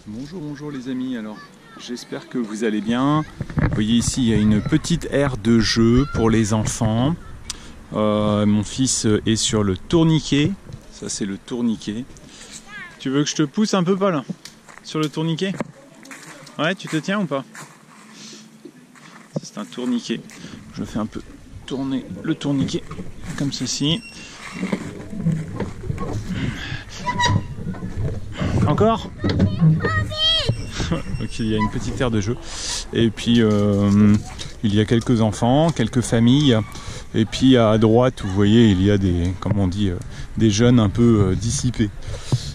Bonjour, bonjour les amis, alors j'espère que vous allez bien. Vous voyez ici il y a une petite aire de jeu pour les enfants. Mon fils est sur le tourniquet, ça c'est le tourniquet. Tu veux que je te pousse un peu Paul sur le tourniquet? Ouais, tu te tiens ou pas? C'est un tourniquet. Je fais un peu tourner le tourniquet comme ceci. Encore? Ok, il y a une petite aire de jeu. Et puis il y a quelques enfants, quelques familles. Et puis à droite, vous voyez, il y a des, comme on dit, des jeunes un peu dissipés.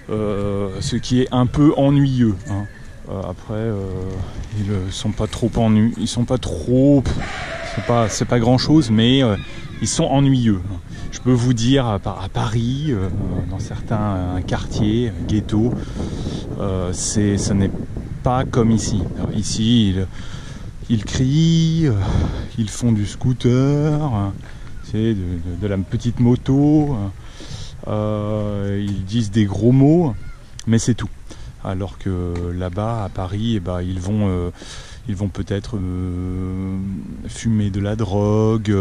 Ce qui est un peu ennuyeux. Hein. Après, ils sont pas trop ennuyeux. Ils sont pas trop. C'est pas grand chose, mais ils sont ennuyeux. Je peux vous dire, à Paris, dans certains quartiers, ghettos, ce n'est pas comme ici. Alors, ici, ils crient, ils font du scooter, de la petite moto, ils disent des gros mots, mais c'est tout. Alors que là-bas, à Paris, eh ben, ils vont peut-être fumer de la drogue,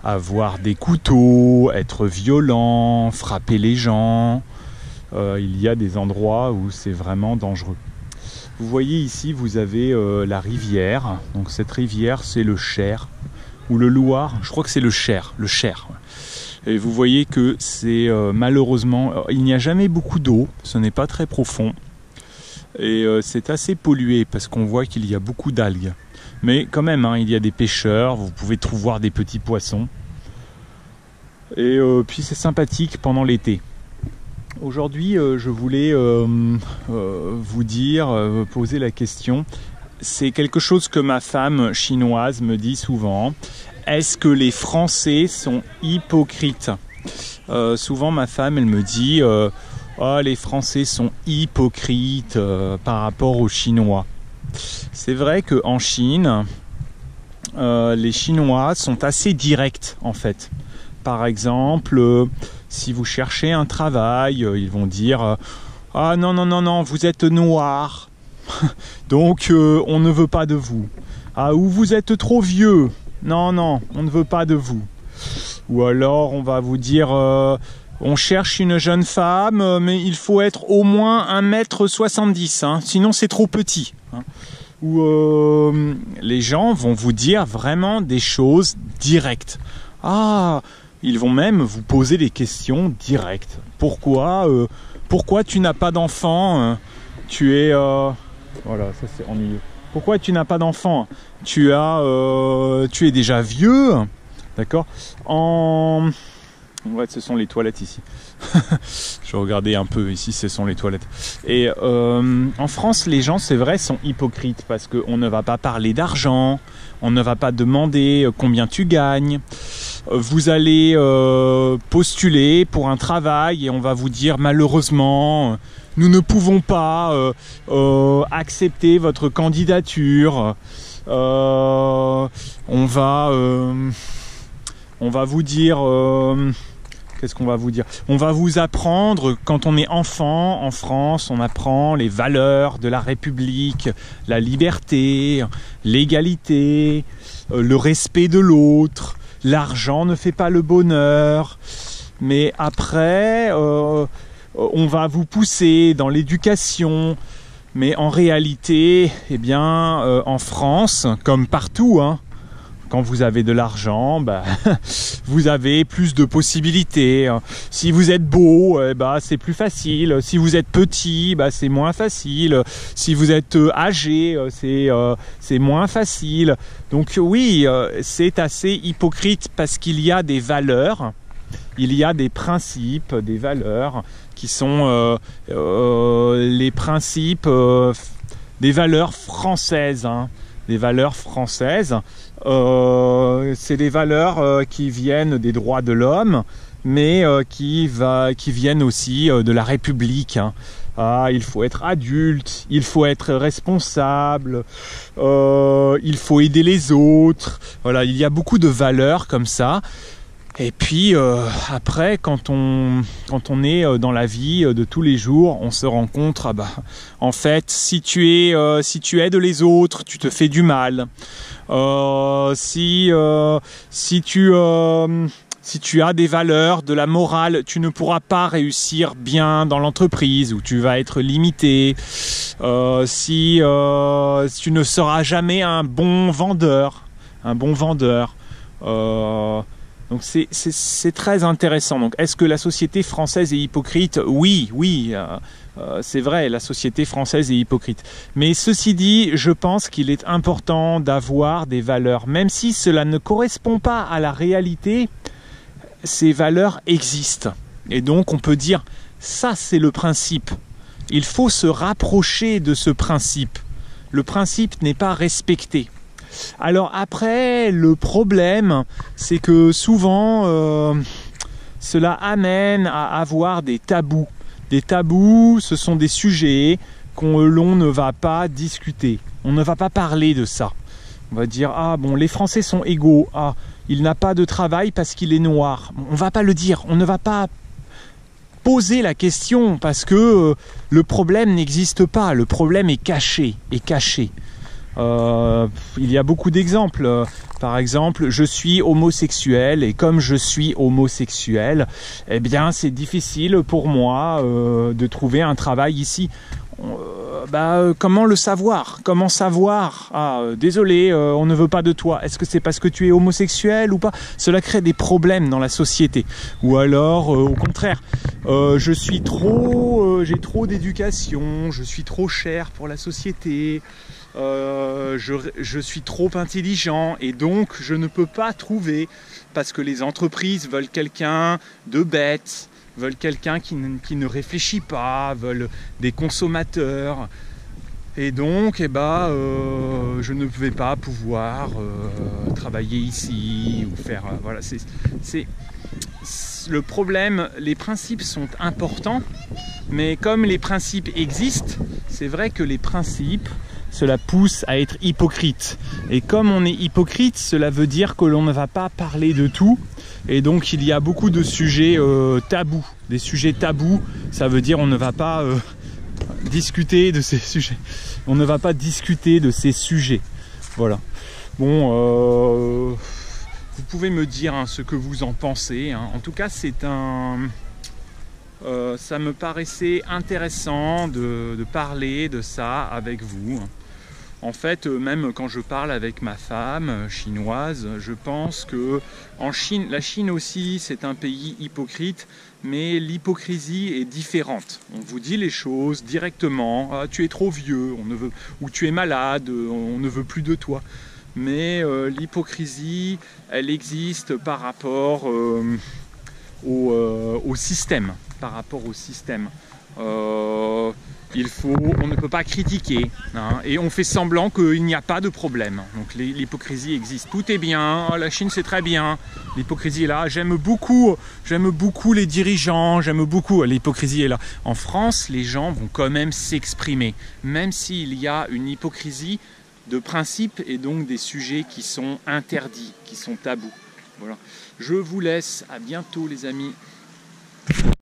avoir des couteaux, être violents, frapper les gens. Il y a des endroits où c'est vraiment dangereux. Vous voyez ici, vous avez la rivière. Donc cette rivière, c'est le Cher ou le Loir. Je crois que c'est le Cher. Le Cher. Et vous voyez que c'est malheureusement, il n'y a jamais beaucoup d'eau. Ce n'est pas très profond. Et c'est assez pollué parce qu'on voit qu'il y a beaucoup d'algues. Mais quand même, hein, il y a des pêcheurs, vous pouvez voir des petits poissons. Et puis c'est sympathique pendant l'été. Aujourd'hui, je voulais vous dire, poser la question. C'est quelque chose que ma femme chinoise me dit souvent. Est-ce que les Français sont hypocrites? Souvent, ma femme, elle me dit... Oh, les Français sont hypocrites par rapport aux Chinois. C'est vrai qu'en Chine, les Chinois sont assez directs en fait. Par exemple, si vous cherchez un travail, ils vont dire ah non, non, non, non, vous êtes noir, donc on ne veut pas de vous. Ah, ou vous êtes trop vieux, non, non, on ne veut pas de vous. Ou alors on va vous dire... on cherche une jeune femme, mais il faut être au moins 1m70, hein, sinon c'est trop petit. Hein. Ou les gens vont vous dire vraiment des choses directes. Ah, ils vont même vous poser des questions directes. Pourquoi tu n'as pas d'enfant? Tu es... Voilà, ça c'est ennuyeux. Pourquoi tu n'as pas d'enfant? Tu es déjà vieux. D'accord? Ouais, ce sont les toilettes ici. Je regardais un peu ici, ce sont les toilettes. Et en France, les gens, c'est vrai, sont hypocrites parce qu'on ne va pas parler d'argent, on ne va pas demander combien tu gagnes. Vous allez postuler pour un travail et on va vous dire malheureusement, nous ne pouvons pas accepter votre candidature. On va vous dire... qu'est-ce qu'on va vous dire? On va vous apprendre, quand on est enfant, en France, on apprend les valeurs de la République, la liberté, l'égalité, le respect de l'autre, l'argent ne fait pas le bonheur. Mais après, on va vous pousser dans l'éducation. Mais en réalité, eh bien, en France, comme partout, hein, quand vous avez de l'argent, bah, vous avez plus de possibilités. Si vous êtes beau, bah, c'est plus facile. Si vous êtes petit, bah, c'est moins facile. Si vous êtes âgé, c'est moins facile. Donc oui, c'est assez hypocrite parce qu'il y a des valeurs, il y a des principes, des valeurs qui sont les principes des valeurs françaises. Hein. Des valeurs françaises, c'est des valeurs qui viennent des droits de l'homme, mais qui viennent aussi de la République. Hein. Ah, il faut être adulte, il faut être responsable, il faut aider les autres. Voilà, il y a beaucoup de valeurs comme ça Et puis après, quand on est dans la vie de tous les jours, on se rend compte, ah bah, en fait, si tu aides les autres, tu te fais du mal. Si tu as des valeurs, de la morale, tu ne pourras pas réussir bien dans l'entreprise où tu vas être limité. Si tu ne seras jamais un bon vendeur. Donc c'est très intéressant. Donc est-ce que la société française est hypocrite? Oui, c'est vrai, la société française est hypocrite. Mais ceci dit, je pense qu'il est important d'avoir des valeurs. Même si cela ne correspond pas à la réalité, ces valeurs existent. Et donc on peut dire, ça c'est le principe. Il faut se rapprocher de ce principe. Le principe n'est pas respecté. Alors après, le problème, c'est que souvent, cela amène à avoir des tabous. Des tabous, ce sont des sujets l'on ne va pas discuter. On ne va pas parler de ça. On va dire, ah bon, les Français sont égaux. Ah, il n'a pas de travail parce qu'il est noir. On ne va pas le dire. On ne va pas poser la question parce que le problème n'existe pas. Le problème est caché. Il y a beaucoup d'exemples. Par exemple, je suis homosexuel et comme je suis homosexuel, eh bien c'est difficile pour moi de trouver un travail ici. Comment le savoir? Comment savoir? Désolé, on ne veut pas de toi. Est-ce que c'est parce que tu es homosexuel ou pas? Cela crée des problèmes dans la société. Ou alors, au contraire, j'ai trop d'éducation, je suis trop cher pour la société. Je suis trop intelligent et donc je ne peux pas trouver parce que les entreprises veulent quelqu'un de bête, veulent quelqu'un qui ne réfléchit pas, veulent des consommateurs et donc je ne vais pas pouvoir travailler ici ou faire voilà, c'est le problème. Les principes sont importants, mais comme les principes existent, c'est vrai que les principes, cela pousse à être hypocrite. Et comme on est hypocrite, cela veut dire que l'on ne va pas parler de tout. Et donc il y a beaucoup de sujets tabous. Des sujets tabous, ça veut dire on ne va pas discuter de ces sujets. On ne va pas discuter de ces sujets. Voilà. Bon, vous pouvez me dire ce que vous en pensez. En tout cas, ça me paraissait intéressant de parler de ça avec vous. En fait, même quand je parle avec ma femme chinoise, je pense que en Chine, la Chine aussi, c'est un pays hypocrite, mais l'hypocrisie est différente. On vous dit les choses directement. Ah, tu es trop vieux, ou tu es malade, on ne veut plus de toi. Mais l'hypocrisie, elle existe par rapport au système. Par rapport au système. On ne peut pas critiquer, et on fait semblant qu'il n'y a pas de problème. Donc l'hypocrisie existe. Tout est bien, la Chine c'est très bien, l'hypocrisie est là. J'aime beaucoup les dirigeants, j'aime beaucoup, l'hypocrisie est là. En France, les gens vont quand même s'exprimer, même s'il y a une hypocrisie de principe et donc des sujets qui sont interdits, qui sont tabous. Voilà. Je vous laisse, à bientôt les amis.